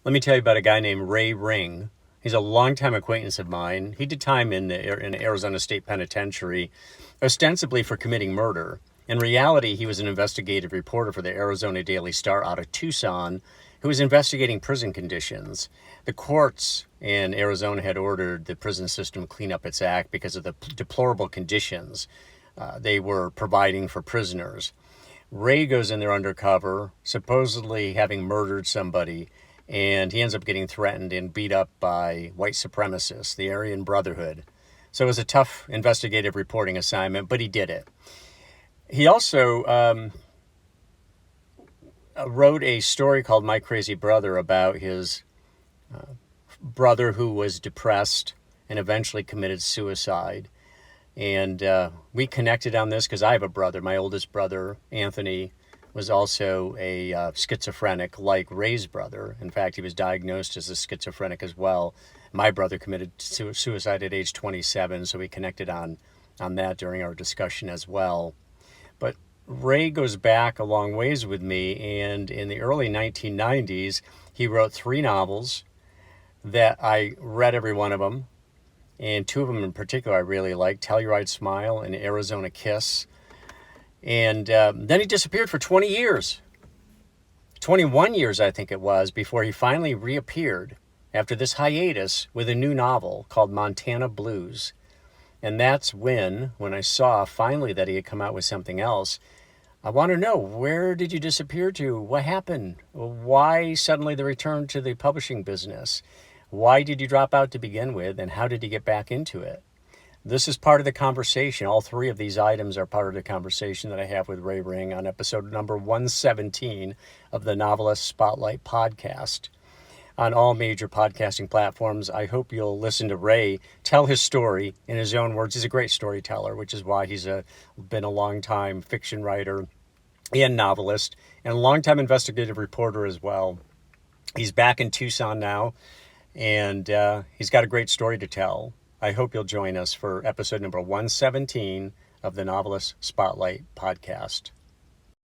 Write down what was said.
Let me tell you about a guy named Ray Ring. He's a longtime acquaintance of mine. He did time in the Arizona State Penitentiary, ostensibly for committing murder. In reality, he was an investigative reporter for the Arizona Daily Star out of Tucson who was investigating prison conditions. The courts in Arizona had ordered the prison system to clean up its act because of the deplorable conditions they were providing for prisoners. Ray goes in there undercover, supposedly having murdered somebody, and he ends up getting threatened and beat up by white supremacists, the Aryan Brotherhood. So it was a tough investigative reporting assignment, but he did it. He also wrote a story called My Crazy Brother about his brother who was depressed and eventually committed suicide. And we connected on this because I have a brother. My oldest brother, Anthony, was also a schizophrenic like Ray's brother. In fact, he was diagnosed as a schizophrenic as well. My brother committed suicide at age 27, so we connected on that during our discussion as well. But Ray goes back a long ways with me, and in the early 1990s, he wrote 3 novels that I read every one of them, and 2 of them in particular I really liked, Telluride Smile and Arizona Kiss. And then he disappeared for 20 years. 21 years, I think it was, before he finally reappeared after this hiatus with a new novel called Montana Blues. And that's when I saw finally that he had come out with something else, I want to know, where did you disappear to? What happened? Why suddenly the return to the publishing business? Why did you drop out to begin with, and how did you get back into it? This is part of the conversation. All 3 of these items are part of the conversation that I have with Ray Ring on episode number 117 of the Novelist Spotlight podcast on all major podcasting platforms. I hope you'll listen to Ray tell his story in his own words. He's a great storyteller, which is why he's been a long-time fiction writer and novelist and a long-time investigative reporter as well. He's back in Tucson now, and he's got a great story to tell. I hope you'll join us for episode number 117 of the Novelist Spotlight podcast.